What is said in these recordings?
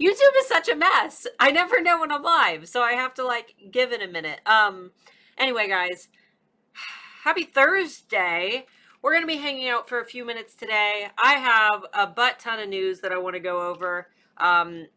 YouTube is such a mess. I never know when I'm live, so I have to like give it a minute. Anyway, guys, happy Thursday. We're going to be hanging out for a few minutes today. I have a butt ton of news that I want to go over.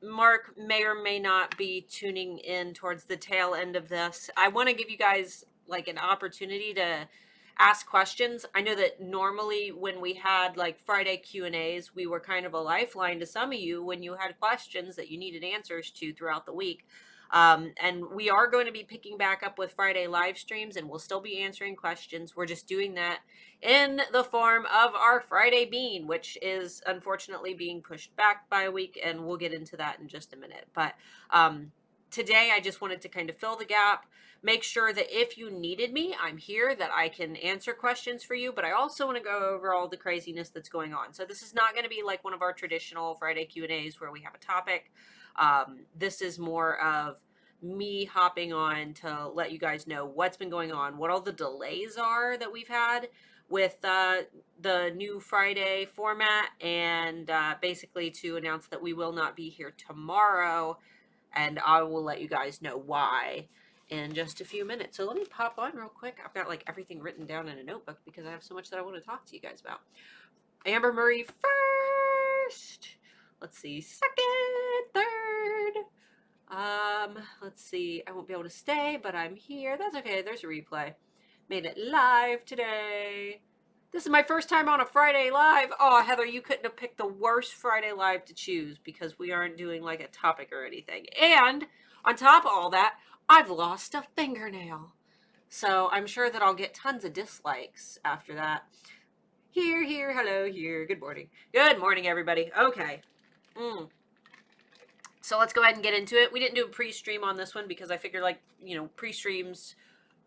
Mark may or may not be tuning in towards the tail end of this. I want to give you guys like an opportunity to ask questions. I know that normally when we had like Friday Q&As, we were kind of a lifeline to some of you when you had questions that you needed answers to throughout the week. And we are going to be picking back up with Friday live streams, and we'll still be answering questions. We're just doing that in the form of our Friday Bean, which is unfortunately being pushed back by a week, and we'll get into that in just a minute. But today I just wanted to kind of fill the gap, make sure that if you needed me, I'm here, that I can answer questions for you, but I also want to go over all the craziness that's going on. So this is not going to be like one of our traditional Friday Q&As where we have a topic. This is more of me hopping on to let you guys know what's been going on, what all the delays are that we've had with the new Friday format, and basically to announce that we will not be here tomorrow, and I will let you guys know why in just a few minutes. So let me pop on real quick. I've got like everything written down in a notebook because I have so much that I want to talk to you guys about. Amber Murray first. Let's see, second, third. Let's see. I won't be able to stay, but I'm here. That's okay. There's a replay. Made it live today. This is my first time on a Friday live. Oh, Heather, you couldn't have picked the worst Friday live to choose because we aren't doing like a topic or anything. And on top of all that, I've lost a fingernail. So I'm sure that I'll get tons of dislikes after that. Here, hello, here. Good morning. Good morning, everybody. Okay. So let's go ahead and get into it. We didn't do a pre-stream on this one because I figured like, pre-streams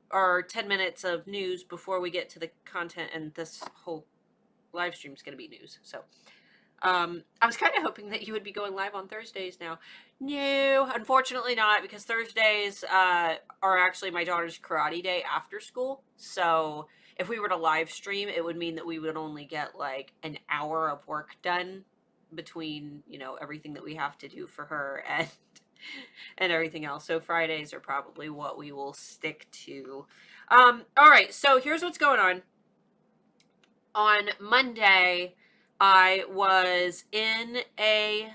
are 10 minutes of news before we get to the content, and this whole live stream is going to be news. So I was kind of hoping that you would be going live on Thursdays now. No, unfortunately not, because Thursdays are actually my daughter's karate day after school. So if we were to live stream, it would mean that we would only get like an hour of work done between, everything that we have to do for her and everything else. So Fridays are probably what we will stick to. All right, so here's what's going on. On Monday, I was in a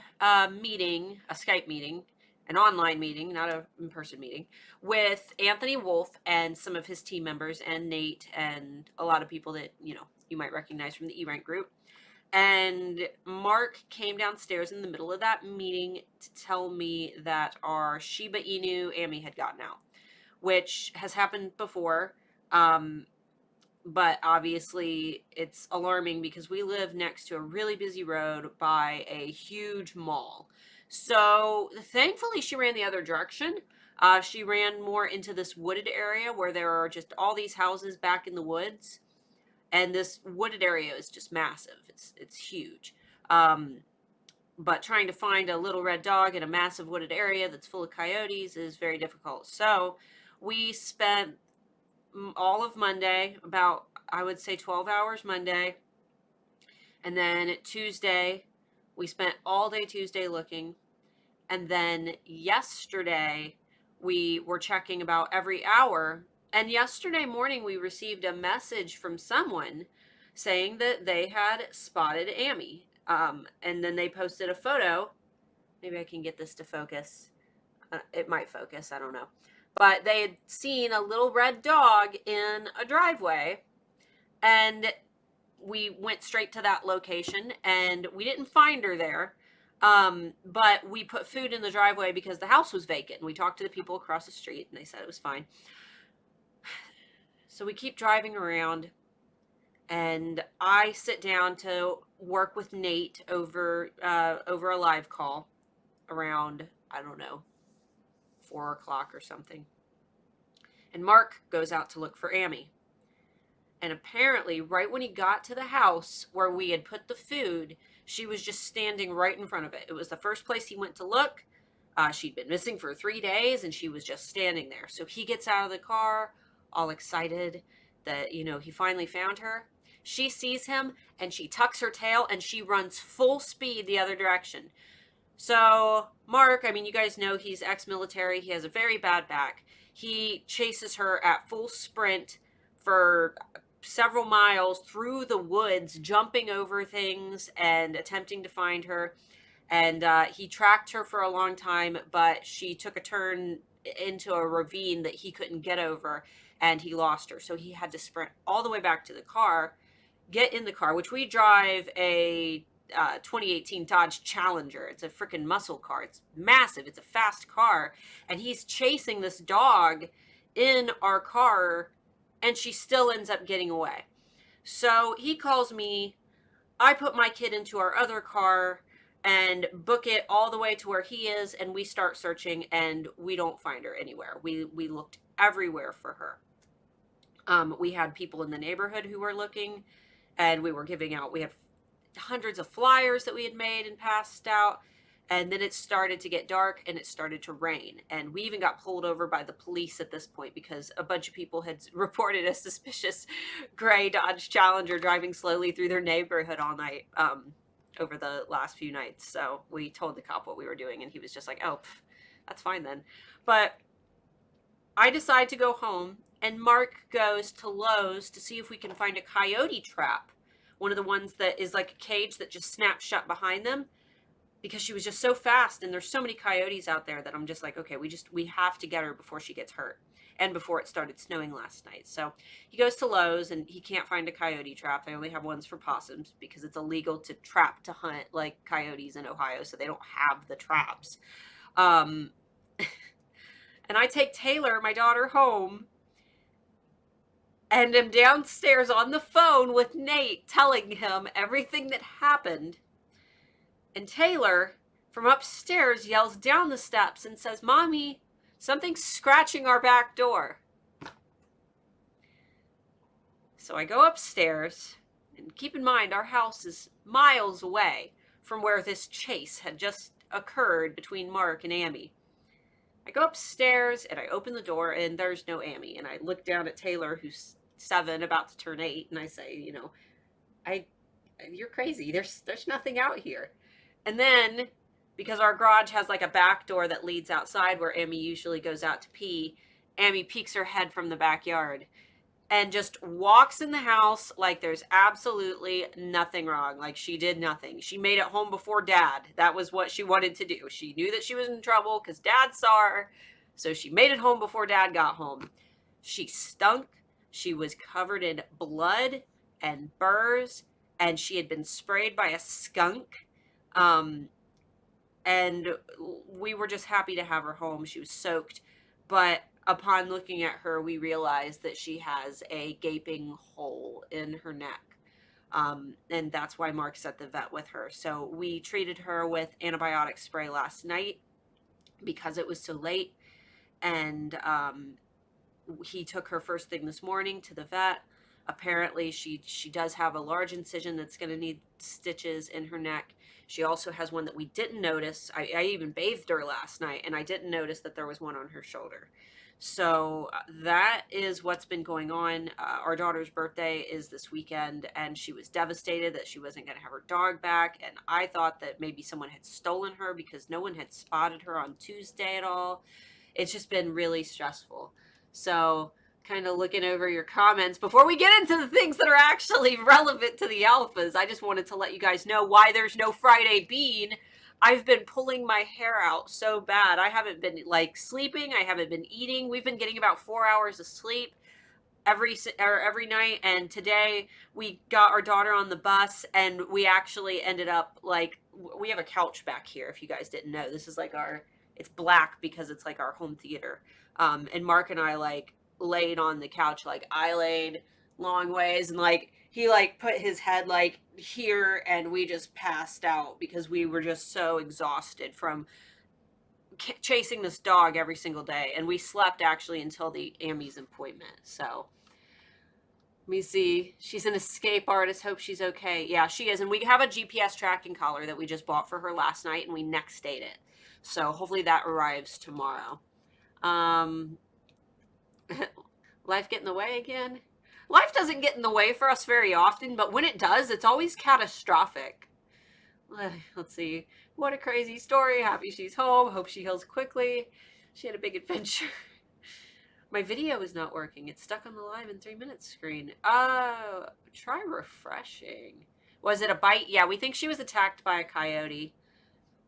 meeting, a Skype meeting, an online meeting, not an in-person meeting, with Anthony Wolf and some of his team members, and Nate, and a lot of people that, you might recognize from the E-Rank group. And Mark came downstairs in the middle of that meeting to tell me that our Shiba Inu Ami had gotten out, which has happened before. But obviously it's alarming because we live next to a really busy road by a huge mall. So thankfully she ran the other direction. She ran more into this wooded area where there are just all these houses back in the woods. And this wooded area is just massive. It's huge. But trying to find a little red dog in a massive wooded area that's full of coyotes is very difficult. So we spent all of Monday, about, I would say 12 hours Monday. And then Tuesday, we spent all day Tuesday looking. And then yesterday, we were checking about every hour. And yesterday morning, we received a message from someone saying that they had spotted Ami. And then they posted a photo. Maybe I can get this to focus. It might focus, I don't know. But they had seen a little red dog in a driveway, and we went straight to that location, and we didn't find her there. But we put food in the driveway because the house was vacant. We talked to the people across the street, and they said it was fine. So we keep driving around, and I sit down to work with Nate over a live call around, I don't know, 4 o'clock or something. And Mark goes out to look for Ami. And apparently, right when he got to the house where we had put the food, she was just standing right in front of it. It was the first place he went to look. She'd been missing for 3 days, and she was just standing there. So he gets out of the car, all excited that, he finally found her. She sees him, and she tucks her tail, and she runs full speed the other direction. So Mark, I mean, you guys know he's ex-military. He has a very bad back. He chases her at full sprint for several miles through the woods, jumping over things and attempting to find her. And he tracked her for a long time, but she took a turn into a ravine that he couldn't get over, and he lost her. So he had to sprint all the way back to the car, get in the car, which we drive a 2018 Dodge Challenger. It's a freaking muscle car. It's massive. It's a fast car. And he's chasing this dog in our car, and she still ends up getting away. So he calls me. I put my kid into our other car and book it all the way to where he is, and we start searching, and we don't find her anywhere. We looked everywhere for her. We had people in the neighborhood who were looking, and we were giving out. We had hundreds of flyers that we had made and passed out. And then it started to get dark and it started to rain. And we even got pulled over by the police at this point because a bunch of people had reported a suspicious gray Dodge Challenger driving slowly through their neighborhood all night over the last few nights. So we told the cop what we were doing, and he was just like, oh, that's fine then. But I decide to go home, and Mark goes to Lowe's to see if we can find a coyote trap. One of the ones that is like a cage that just snaps shut behind them, because she was just so fast, and there's so many coyotes out there that I'm just like, okay, we have to get her before she gets hurt, and before it started snowing last night. So he goes to Lowe's, and he can't find a coyote trap. They only have ones for possums because it's illegal to trap to hunt like coyotes in Ohio, so they don't have the traps. And I take Taylor, my daughter, home, and am downstairs on the phone with Nate telling him everything that happened. And Taylor, from upstairs, yells down the steps and says, Mommy, something's scratching our back door. So I go upstairs, and keep in mind, our house is miles away from where this chase had just occurred between Mark and Amy. I go upstairs, and I open the door, and there's no Amy. And I look down at Taylor, who's 7, about to turn 8, and I say, you're crazy. There's nothing out here. And then, because our garage has like a back door that leads outside where Amy usually goes out to pee, Amy peeks her head from the backyard and just walks in the house like there's absolutely nothing wrong. Like she did nothing. She made it home before Dad. That was what she wanted to do. She knew that she was in trouble because Dad saw her. So she made it home before Dad got home. She stunk. She was covered in blood and burrs, and she had been sprayed by a skunk. And we were just happy to have her home. She was soaked, but upon looking at her, we realized that she has a gaping hole in her neck. And that's why Mark's at the vet with her. So we treated her with antibiotic spray last night because it was so late. And he took her first thing this morning to the vet. Apparently, she does have a large incision that's going to need stitches in her neck. She also has one that we didn't notice. I even bathed her last night, and I didn't notice that there was one on her shoulder. So that is what's been going on. Our daughter's birthday is this weekend, and she was devastated that she wasn't going to have her dog back. And I thought that maybe someone had stolen her because no one had spotted her on Tuesday at all. It's just been really stressful. So kind of looking over your comments before we get into the things that are actually relevant to the alphas, I just wanted to let you guys know why there's no Friday Bean. I've been pulling my hair out so bad. I haven't been like sleeping. I haven't been eating. We've been getting about 4 hours of sleep every night, and today we got our daughter on the bus, and we actually ended up like, we have a couch back here. If you guys didn't know, this is like it's black because it's like our home theater. And Mark and I like laid on the couch, like I laid long ways, and like he like put his head like here, and we just passed out because we were just so exhausted from chasing this dog every single day. And we slept actually until the Amy's appointment. So let me see. She's an escape artist. Hope she's okay. Yeah, she is. And we have a GPS tracking collar that we just bought for her last night, and we next stayed it. So hopefully that arrives tomorrow. Life get in the way again? Life doesn't get in the way for us very often, but when it does, it's always catastrophic. Let's see. What a crazy story. Happy she's home. Hope she heals quickly. She had a big adventure. My video is not working. It's stuck on the live in 3 minutes screen. Try refreshing. Was it a bite? Yeah, we think she was attacked by a coyote.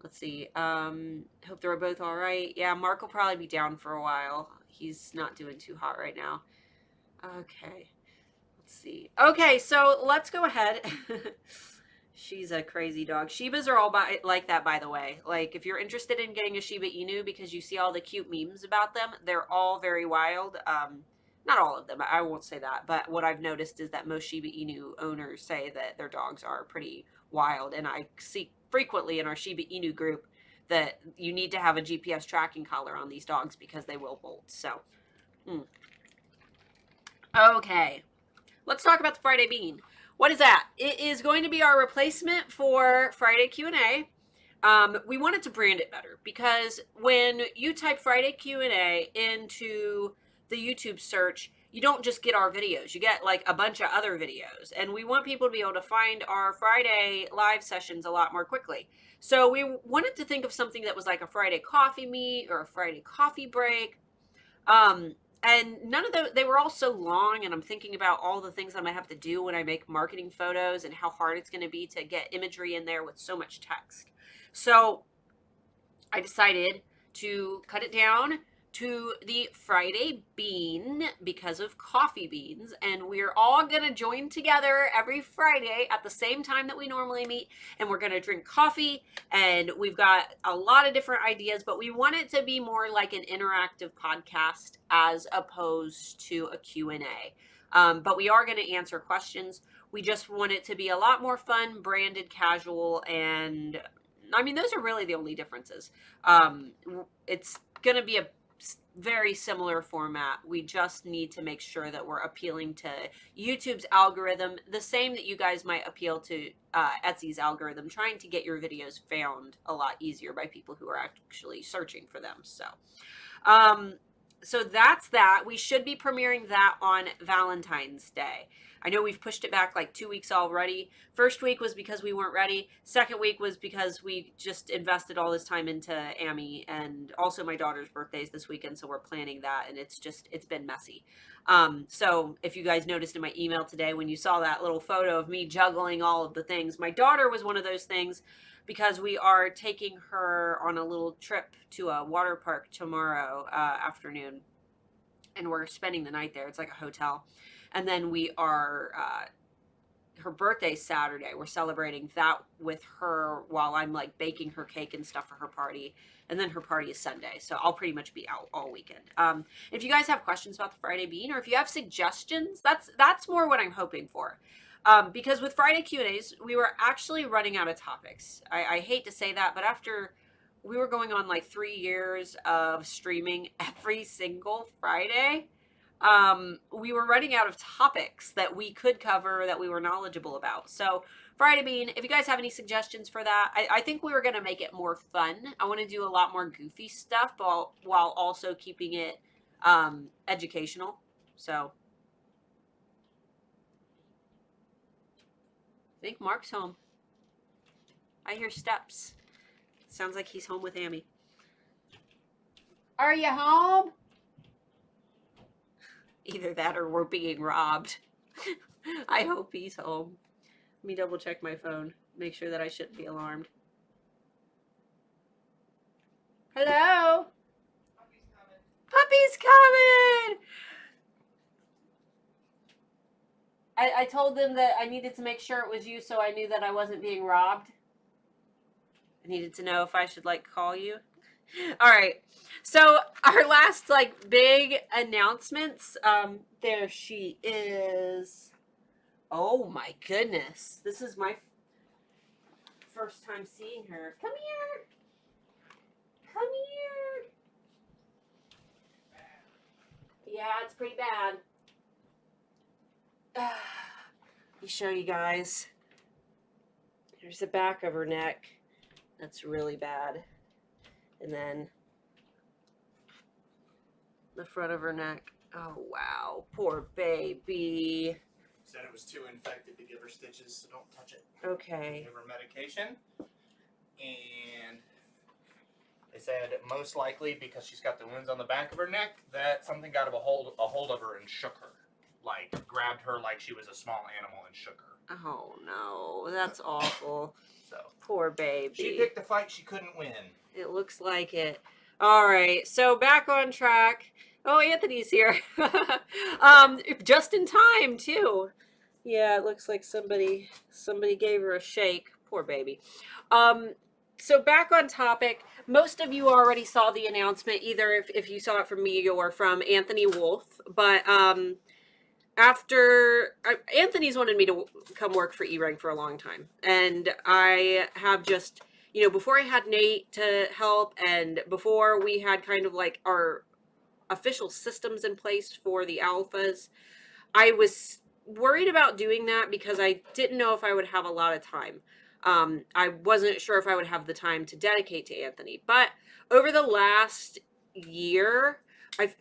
Let's see. Hope they were both all right. Yeah, Mark will probably be down for a while. He's not doing too hot right now. Okay. Let's see. Okay, so let's go ahead. She's a crazy dog. Shibas are all like that, by the way. Like, if you're interested in getting a Shiba Inu because you see all the cute memes about them, they're all very wild. Not all of them, I won't say that. But what I've noticed is that most Shiba Inu owners say that their dogs are pretty wild. And I see frequently in our Shiba Inu group that you need to have a GPS tracking collar on these dogs because they will bolt. So, okay. Let's talk about the Friday Bean. What is that? It is going to be our replacement for Friday Q&A. We wanted to brand it better because when you type Friday Q&A into the YouTube search, you don't just get our videos. You get like a bunch of other videos. And we want people to be able to find our Friday live sessions a lot more quickly. So we wanted to think of something that was like a Friday coffee meet or a Friday coffee break. And none of those, they were all so long, and I'm thinking about all the things I might have to do when I make marketing photos and how hard it's going to be to get imagery in there with so much text. So I decided to cut it down to the Friday Bean because of coffee beans, and we're all gonna join together every Friday at the same time that we normally meet, and we're gonna drink coffee, and we've got a lot of different ideas, but we want it to be more like an interactive podcast as opposed to a Q&A. But we are going to answer questions. We just want it to be a lot more fun, branded, casual, and I mean, those are really the only differences. It's going to be a very similar format. We just need to make sure that we're appealing to YouTube's algorithm, the same that you guys might appeal to Etsy's algorithm, trying to get your videos found a lot easier by people who are actually searching for them. So that's that. We should be premiering that on Valentine's Day. I know we've pushed it back like 2 weeks already. First week was because we weren't ready. Second week was because we just invested all this time into Amy, and also my daughter's birthday is this weekend, so we're planning that, and it's been messy. So if you guys noticed in my email today when you saw that little photo of me juggling all of the things, my daughter was one of those things because we are taking her on a little trip to a water park tomorrow afternoon, and we're spending the night there. It's like a hotel. And then we are, her birthday's Saturday. We're celebrating that with her while I'm like baking her cake and stuff for her party. And then her party is Sunday. So I'll pretty much be out all weekend. If you guys have questions about the Friday Bean, or if you have suggestions, that's more what I'm hoping for. Because with Friday Q&As, we were actually running out of topics. I hate to say that, but after we were going on like 3 years of streaming every single Friday, we were running out of topics that we could cover that we were knowledgeable about. So Friday Bean, if you guys have any suggestions for that, I think we were going to make it more fun. I want to do a lot more goofy stuff while also keeping it educational. So I think Mark's home. I hear steps. Sounds like he's home with Amy. Are you home? Either that or we're being robbed. I hope he's home. Let me double check my phone. Make sure that I shouldn't be alarmed. Hello? Puppy's coming. Puppy's coming! I told them that I needed to make sure it was you so I knew that I wasn't being robbed. I needed to know if I should like call you. All right. So our last like big announcements. There she is. Oh my goodness. This is my first time seeing her. Come here. Come here. Yeah, it's pretty bad. Let me show you guys. Here's the back of her neck. That's really bad. And then the front of her neck. Oh, wow. Poor baby. Said it was too infected to give her stitches, so don't touch it. Okay. Give her medication. and they said most likely because she's got the wounds on the back of her neck that something got a hold of her and shook her, like grabbed her like she was a small animal and shook her. Oh no, that's awful. So poor baby. She picked a fight she couldn't win. It looks like it. All right, so back on track. Oh, Anthony's here. Just in time too. Yeah, it looks like somebody gave her a shake. Poor baby. So back on topic. Most of you already saw the announcement, either if you saw it from me or from Anthony Wolf. But Anthony's wanted me to come work for E-Rank for a long time, and I have just, before I had Nate to help, and before we had kind of like our official systems in place for the alphas, I was worried about doing that because I didn't know if I would have a lot of time. I wasn't sure if I would have the time to dedicate to Anthony, but over the last year,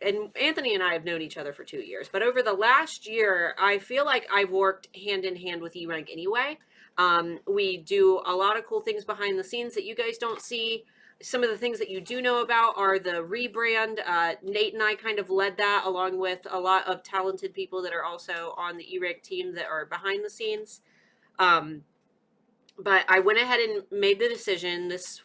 and Anthony and I have known each other for 2 years, but over the last year, I feel like I've worked hand in hand with E-Rank anyway. We do a lot of cool things behind the scenes that you guys don't see. Some of the things that you do know about are the rebrand. Nate and I kind of led that, along with a lot of talented people that are also on the E-Rank team that are behind the scenes. But I went ahead and made the decision this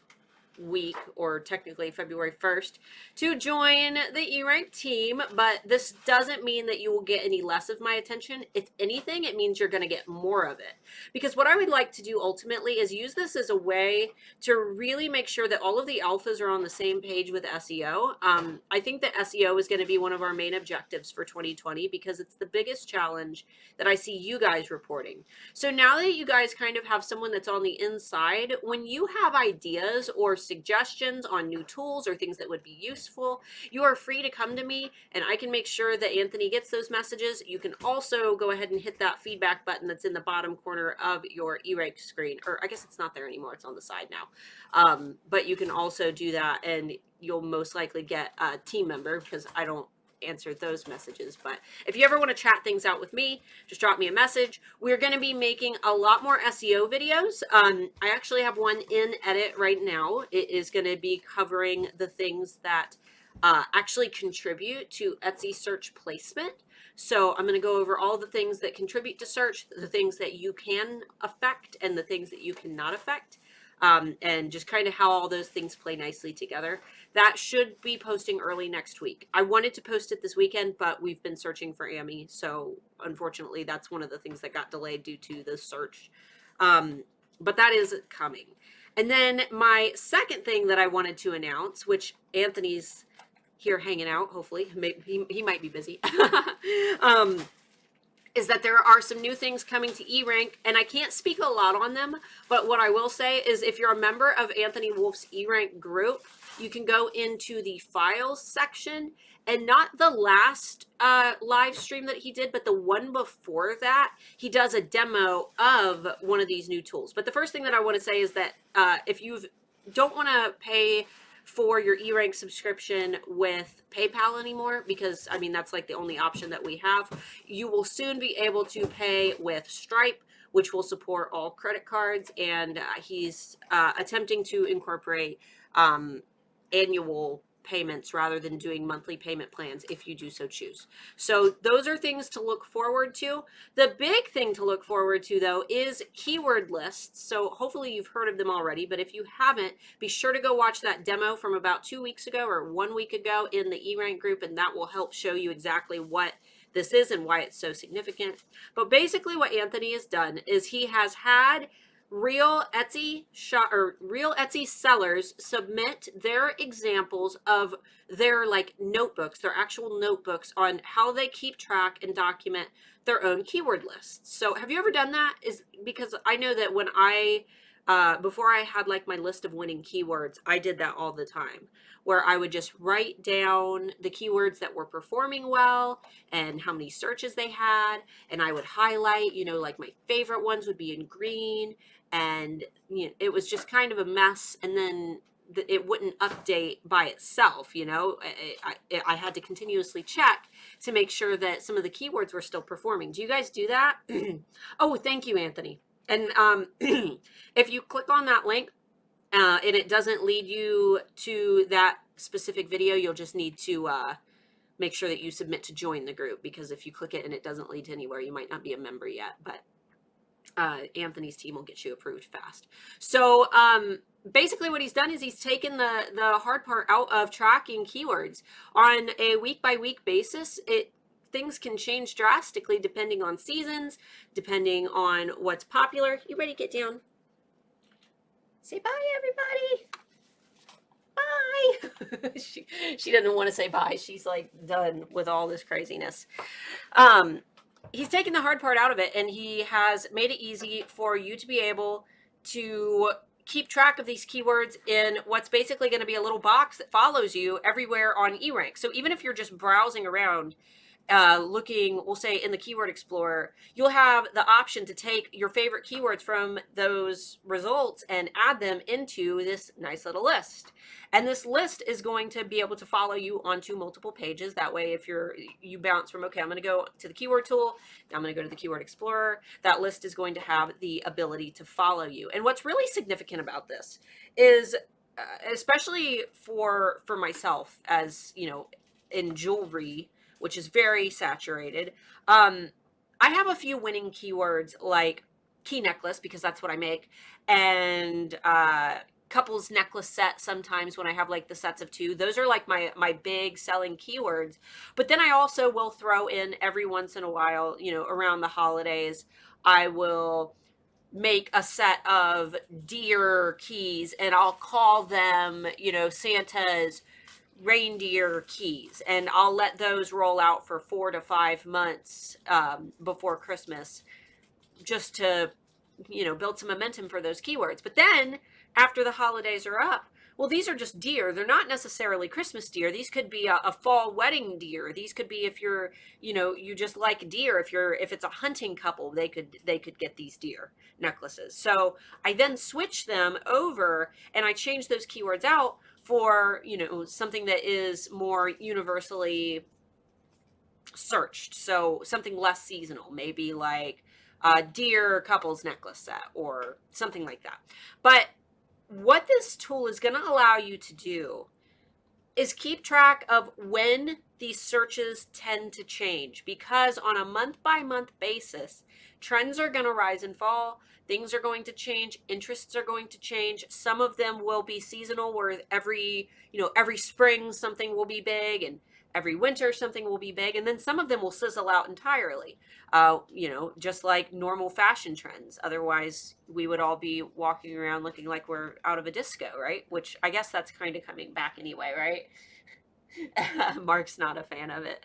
week, or technically February 1st, to join the E-Rank team, but this doesn't mean that you will get any less of my attention. If anything, it means you're going to get more of it. Because what I would like to do ultimately is use this as a way to really make sure that all of the alphas are on the same page with SEO. I think that SEO is going to be one of our main objectives for 2020 because it's the biggest challenge that I see you guys reporting. So now that you guys kind of have someone that's on the inside, when you have ideas or suggestions on new tools or things that would be useful, you are free to come to me and I can make sure that Anthony gets those messages. You can also go ahead and hit that feedback button that's in the bottom corner of your E-Rank screen, or I guess it's not there anymore, it's on the side now. But you can also do that and you'll most likely get a team member because I don't answer those messages. But if you ever want to chat things out with me, just drop me a message. We're going to be making a lot more SEO videos. I actually have one in edit right now. It is going to be covering the things that actually contribute to Etsy search placement. So I'm going to go over all the things that contribute to search, the things that you can affect, and the things that you cannot affect. And just kind of how all those things play nicely together. That should be posting early next week. I wanted to post it this weekend, but we've been searching for Amy, so unfortunately that's one of the things that got delayed due to the search. But that is coming. And then my second thing that I wanted to announce, which Anthony's here hanging out, hopefully, he might be busy, is that there are some new things coming to E-Rank, and I can't speak a lot on them, but what I will say is if you're a member of Anthony Wolf's E-Rank group, you can go into the files section, and not the last live stream that he did, but the one before that, he does a demo of one of these new tools. But the first thing that I want to say is that if you don't want to pay for your E-Rank subscription with PayPal anymore, because I mean that's like the only option that we have, you will soon be able to pay with Stripe, which will support all credit cards, and he's attempting to incorporate annual payments rather than doing monthly payment plans if you do so choose. So those are things to look forward to. The big thing to look forward to though is keyword lists. So hopefully you've heard of them already, but if you haven't, be sure to go watch that demo from about 2 weeks ago or 1 week ago in the E-Rank group, and that will help show you exactly what this is and why it's so significant. But basically what Anthony has done is he has had real Etsy sellers submit their examples of their like notebooks, their actual notebooks on how they keep track and document their own keyword lists. So have you ever done that? Is because I know that when I before I had like my list of winning keywords, I did that all the time, where I would just write down the keywords that were performing well and how many searches they had, and I would highlight, like my favorite ones would be in green, and it was just kind of a mess, and then it wouldn't update by itself. I had to continuously check to make sure that some of the keywords were still performing. Do you guys do that? Oh, thank you, Anthony. And if you click on that link, and it doesn't lead you to that specific video, you'll just need to make sure that you submit to join the group, because if you click it and it doesn't lead to anywhere, you might not be a member yet, but Anthony's team will get you approved fast. So basically what he's done is he's taken the hard part out of tracking keywords. On a week-by-week basis, things can change drastically depending on seasons, depending on what's popular. You ready to get down? Say bye, everybody. Bye. she doesn't want to say bye. She's like done with all this craziness. He's taken the hard part out of it, and he has made it easy for you to be able to keep track of these keywords in what's basically going to be a little box that follows you everywhere on eRank. So even if you're just browsing around, looking, we'll say in the Keyword Explorer, you'll have the option to take your favorite keywords from those results and add them into this nice little list. And this list is going to be able to follow you onto multiple pages. That way, if you bounce from, okay, I'm going to go to the keyword tool, now I'm going to go to the Keyword Explorer, that list is going to have the ability to follow you. And what's really significant about this is, especially for myself, as you know, in jewelry, which is very saturated, I have a few winning keywords like key necklace, because that's what I make, and couples necklace set sometimes when I have like the sets of 2. Those are like my big selling keywords. But then I also will throw in every once in a while, you know, around the holidays, I will make a set of deer keys, and I'll call them, you know, Santa's reindeer keys, and I'll let those roll out for 4 to 5 months before Christmas, just to, you know, build some momentum for those keywords. But then after the holidays are up, well, these are just deer. They're not necessarily Christmas deer. These could be a fall wedding deer. These could be, if you're, you know, you just like deer. If it's a hunting couple, they could get these deer necklaces. So I then switch them over, and I change those keywords out for, you know, something that is more universally searched. So something less seasonal, maybe like a deer couples necklace set or something like that. But what this tool is going to allow you to do is keep track of when these searches tend to change, because on a month-by-month basis, trends are going to rise and fall. Things are going to change. Interests are going to change. Some of them will be seasonal, where every spring something will be big, and every winter something will be big, and then some of them will sizzle out entirely. You know, just like normal fashion trends. Otherwise, we would all be walking around looking like we're out of a disco, right? Which I guess that's kind of coming back anyway, right? Mark's not a fan of it.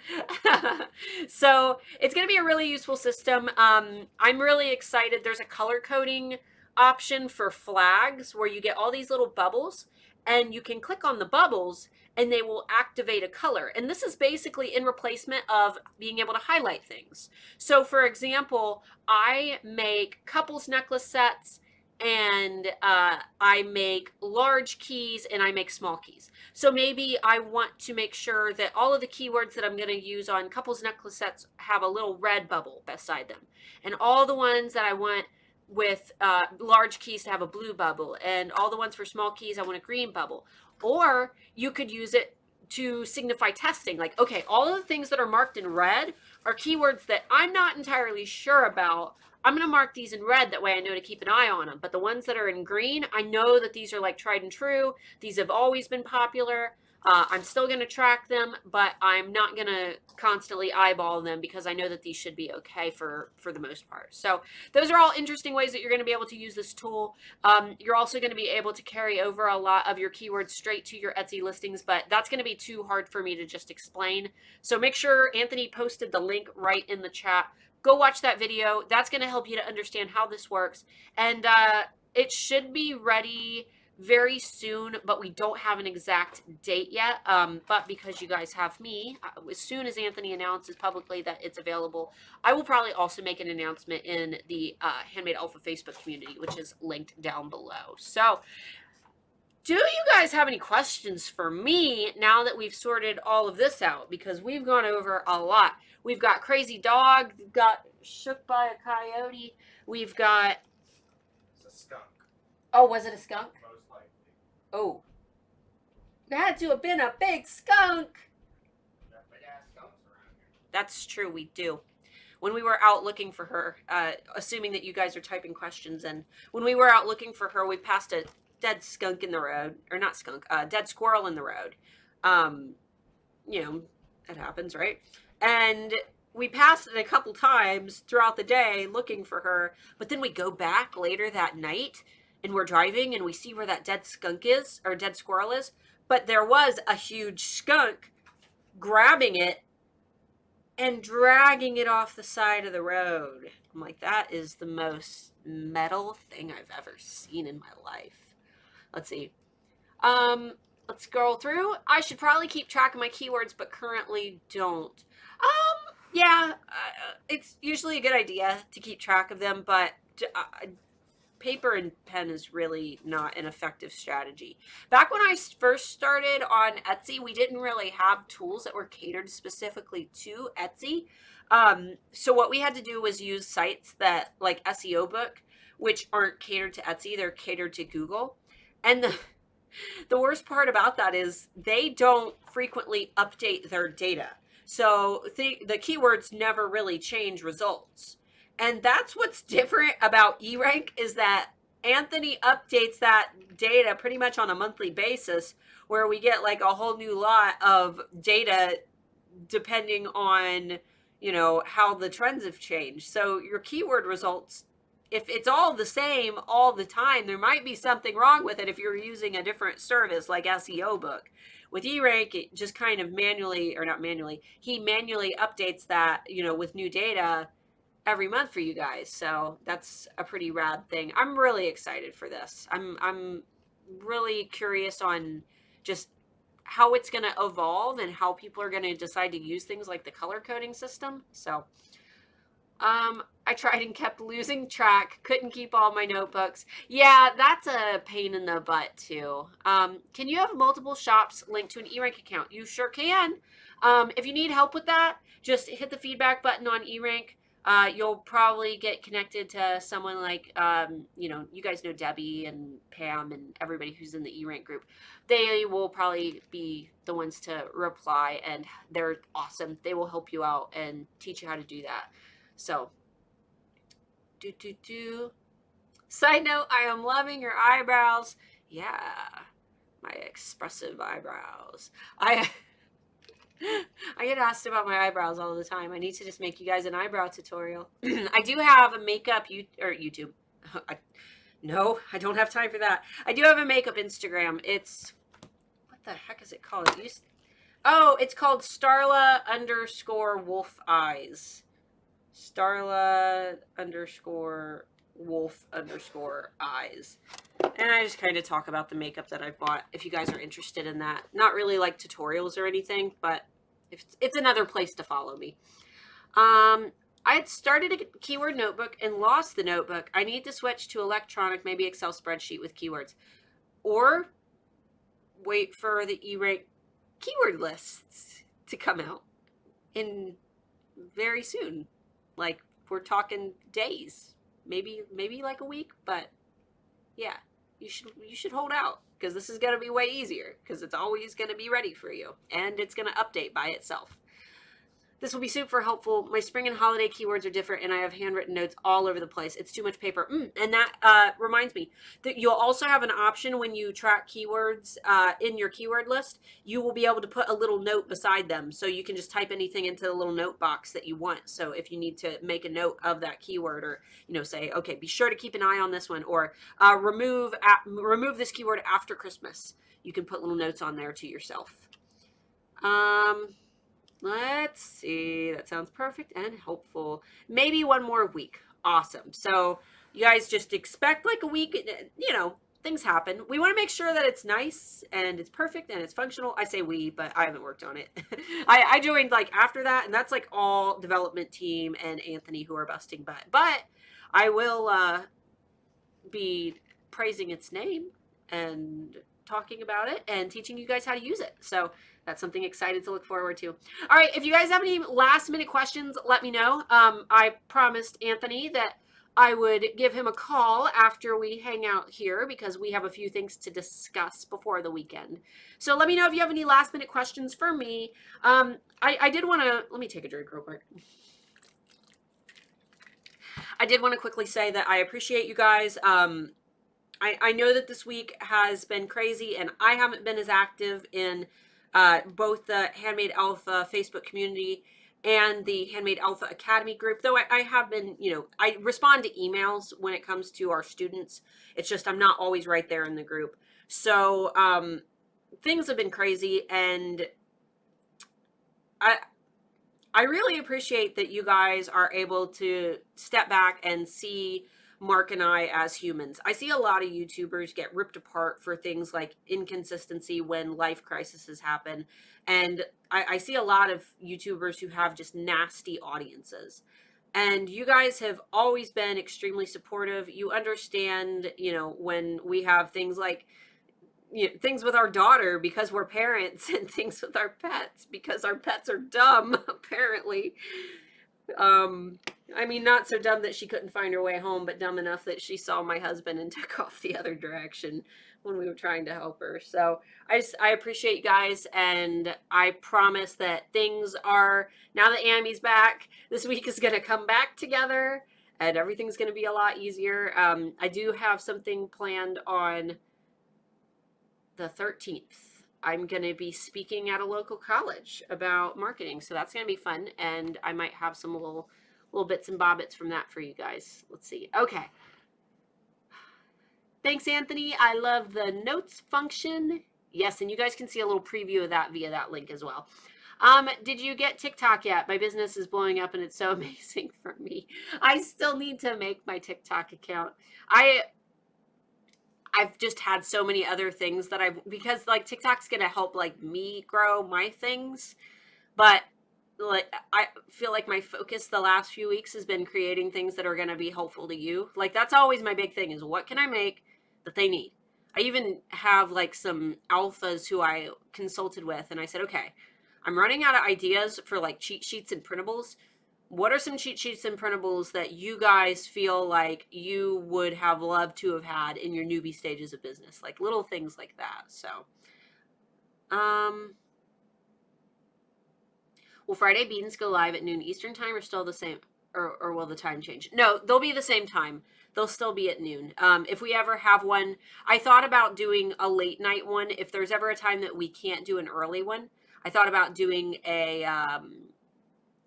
So it's going to be a really useful system. I'm really excited. There's a color coding option for flags where you get all these little bubbles, and you can click on the bubbles and they will activate a color. And this is basically in replacement of being able to highlight things. So for example, I make couples necklace sets, and I make large keys, and I make small keys. So maybe I want to make sure that all of the keywords that I'm going to use on couples necklace sets have a little red bubble beside them, and all the ones that I want with large keys to have a blue bubble, and all the ones for small keys I want a green bubble. Or you could use it to signify testing, like, okay, all of the things that are marked in red are keywords that I'm not entirely sure about. I'm going to mark these in red, that way I know to keep an eye on them. But the ones that are in green, I know that these are like tried and true. These have always been popular. I'm still going to track them, but I'm not going to constantly eyeball them, because I know that these should be okay for the most part. So those are all interesting ways that you're going to be able to use this tool. You're also going to be able to carry over a lot of your keywords straight to your Etsy listings, but that's going to be too hard for me to just explain. So make sure Anthony posted the link right in the chat. Go watch that video. That's going to help you to understand how this works. And it should be ready very soon, but we don't have an exact date yet. But because you guys have me, as soon as Anthony announces publicly that it's available, I will probably also make an announcement in the Handmade Alpha Facebook community, which is linked down below. So do you guys have any questions for me now that we've sorted all of this out? Because we've gone over a lot. We've got crazy dog, we've got shook by a coyote, we've got... It's a skunk. Oh, was it a skunk? Most likely. Oh. It had to have been a big skunk. Got big ass skunks around here. That's true, we do. When we were out looking for her, assuming that you guys are typing questions in, when we were out looking for her, we passed a dead skunk in the road, or not skunk, dead squirrel in the road. You know, it happens, right? And we passed it a couple times throughout the day looking for her, but then we go back later that night and we're driving and we see where that dead skunk is, or dead squirrel is, but there was a huge skunk grabbing it and dragging it off the side of the road. I'm like, that is the most metal thing I've ever seen in my life. Let's see. Let's scroll through. I should probably keep track of my keywords, but currently don't. Yeah, it's usually a good idea to keep track of them, but paper and pen is really not an effective strategy. Back when I first started on Etsy, we didn't really have tools that were catered specifically to Etsy. So what we had to do was use sites that, like SEO Book, which aren't catered to Etsy, they're catered to Google. And the worst part about that is they don't frequently update their data. So the keywords never really change results. And that's what's different about eRank, is that Anthony updates that data pretty much on a monthly basis, where we get like a whole new lot of data depending on, you know, how the trends have changed. So your keyword results, if it's all the same all the time, there might be something wrong with it if you're using a different service like SEO Book. With eRank, it just kind of manually, or not manually, he manually updates that, you know, with new data every month for you guys. So that's a pretty rad thing. I'm really excited for this. I'm really curious on just how it's going to evolve and how people are going to decide to use things like the color coding system. So I tried and kept losing track, couldn't keep all my notebooks. Yeah, that's a pain in the butt too. Can you have multiple shops linked to an eRank account? You sure can. If you need help with that, just hit the feedback button on eRank. You'll probably get connected to someone like, you know, you guys know Debbie and Pam and everybody who's in the eRank group. They will probably be the ones to reply, and they're awesome. They will help you out and teach you how to do that. So, Side note, I am loving your eyebrows. Yeah, my expressive eyebrows. I get asked about my eyebrows all the time. I need to just make you guys an eyebrow tutorial. I do have a makeup YouTube. No, I don't have time for that. I do have a makeup Instagram. It's, what the heck is it called? It's called Starla_Wolf Eyes. Starla_Wolf_Eyes. And I just kind of talk about the makeup that I've bought, if you guys are interested in that. Not really like tutorials or anything, but if it's another place to follow me. I had started a keyword notebook and lost the notebook. I need to switch to electronic, maybe Excel spreadsheet with keywords. Or wait for the eRank keyword lists to come out in very soon. Like, we're talking days, maybe like a week, but yeah, you should hold out, because this is going to be way easier, because it's always going to be ready for you, and it's going to update by itself. This will be super helpful. My spring and holiday keywords are different, and I have handwritten notes all over the place. It's too much paper. And that reminds me that you'll also have an option when you track keywords in your keyword list. You will be able to put a little note beside them, so you can just type anything into the little note box that you want. So if you need to make a note of that keyword, or, you know, say, okay, be sure to keep an eye on this one, or remove this keyword after Christmas, you can put little notes on there to yourself. Let's see. That sounds perfect and helpful. Maybe one more week. Awesome. So you guys just expect like a week. You know, things happen. We want to make sure that it's nice and it's perfect and it's functional. I say we, but I haven't worked on it. I joined like after that, and that's like all development team and Anthony who are busting butt. But I will be praising its name and talking about it and teaching you guys how to use it. So that's something excited to look forward to. All right, if you guys have any last minute questions, let me know. I promised Anthony that I would give him a call after we hang out here because we have a few things to discuss before the weekend. So let me know if you have any last minute questions for me. I did want to, let me take a drink real quick. I did want to quickly say that I appreciate you guys. I know that this week has been crazy and I haven't been as active in both the Handmade Alpha Facebook community and the Handmade Alpha Academy group, though I have been, I respond to emails when it comes to our students. It's just I'm not always right there in the group. So things have been crazy, and I really appreciate that you guys are able to step back and see Mark and I as humans. I see a lot of YouTubers get ripped apart for things like inconsistency when life crises happen. And I see a lot of YouTubers who have just nasty audiences. And you guys have always been extremely supportive. You understand, when we have things like, things with our daughter because we're parents, and things with our pets because our pets are dumb, apparently. I mean, not so dumb that she couldn't find her way home, but dumb enough that she saw my husband and took off the other direction when we were trying to help her. So I appreciate you guys, and I promise that things are, now that Amy's back, this week is going to come back together and everything's going to be a lot easier. I do have something planned on the 13th. I'm going to be speaking at a local college about marketing. So that's going to be fun. And I might have some little bits and bobbits from that for you guys. Let's see. Okay. Thanks, Anthony. I love the notes function. Yes, and you guys can see a little preview of that via that link as well. Did you get TikTok yet? My business is blowing up and it's so amazing for me. I still need to make my TikTok account. I've just had so many other things that because like TikTok's going to help like me grow my things. But like, I feel like my focus the last few weeks has been creating things that are going to be helpful to you. Like that's always my big thing, is what can I make that they need? I even have like some alphas who I consulted with, and I said, okay, I'm running out of ideas for like cheat sheets and printables. What are some cheat sheets and printables that you guys feel like you would have loved to have had in your newbie stages of business? Like little things like that. So, will Friday Beans go live at noon Eastern time, or still the same, or will the time change? No, they'll be the same time. They'll still be at noon. If we ever have one, I thought about doing a late night one. If there's ever a time that we can't do an early one, I thought about doing a,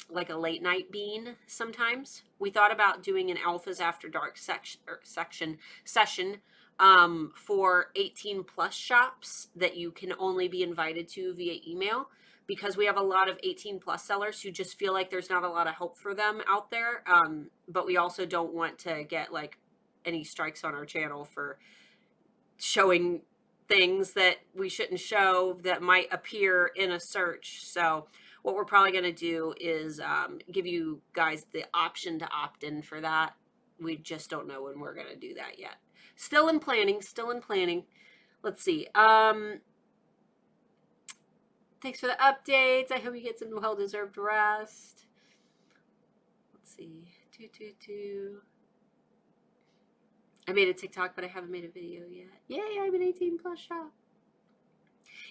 like a late night bean sometimes. We thought about doing an Alphas After Dark session for 18 plus shops that you can only be invited to via email, because we have a lot of 18 plus sellers who just feel like there's not a lot of hope for them out there. But we also don't want to get like any strikes on our channel for showing things that we shouldn't show that might appear in a search. So what we're probably going to do is give you guys the option to opt in for that. We just don't know when we're going to do that yet. Still in planning. Let's see. Thanks for the updates. I hope you get some well-deserved rest. Let's see. I made a TikTok, but I haven't made a video yet. Yay, I'm an 18 plus shop.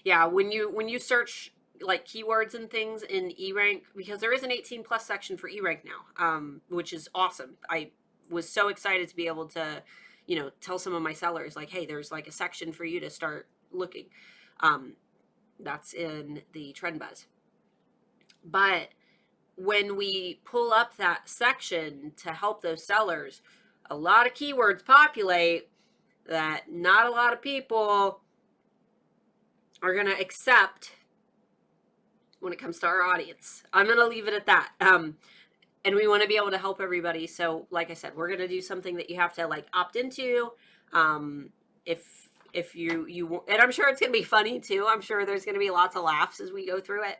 Yeah, when you search like keywords and things in eRank, because there is an 18 plus section for eRank now, which is awesome. I was so excited to be able to, tell some of my sellers like, hey, there's like a section for you to start looking. That's in the Trend Buzz. But when we pull up that section to help those sellers, a lot of keywords populate that not a lot of people are going to accept when it comes to our audience. I'm going to leave it at that. And we want to be able to help everybody. So like I said, we're going to do something that you have to like opt into. If you, and I'm sure it's going to be funny too. I'm sure there's going to be lots of laughs as we go through it.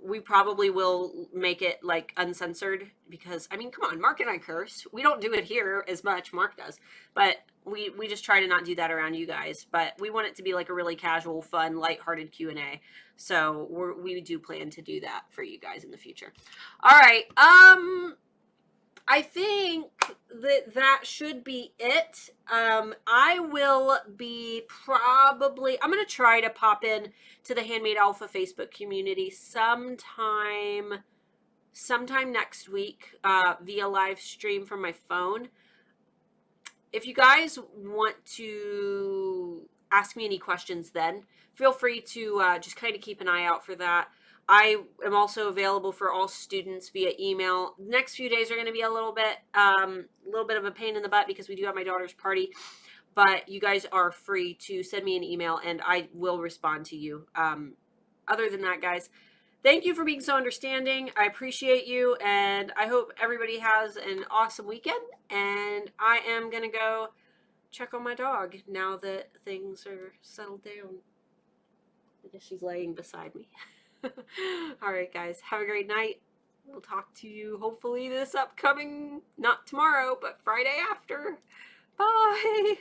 We probably will make it like uncensored, because I mean, come on, Mark and I curse. We don't do it here as much. Mark does, but we just try to not do that around you guys. But we want it to be like a really casual, fun, lighthearted Q&A. So we do plan to do that for you guys in the future. All right. I think that should be it. I will be probably, I'm going to try to pop in to the Handmade Alpha Facebook community sometime next week via live stream from my phone. If you guys want to ask me any questions, then feel free to just kind of keep an eye out for that. I am also available for all students via email. Next few days are going to be a little bit of a pain in the butt because we do have my daughter's party, but you guys are free to send me an email and I will respond to you. Other than that, guys, thank you for being so understanding. I appreciate you, and I hope everybody has an awesome weekend. And I am going to go check on my dog now that things are settled down. I guess she's laying beside me. All right, guys, have a great night. We'll talk to you hopefully this upcoming, not tomorrow, but Friday after. Bye.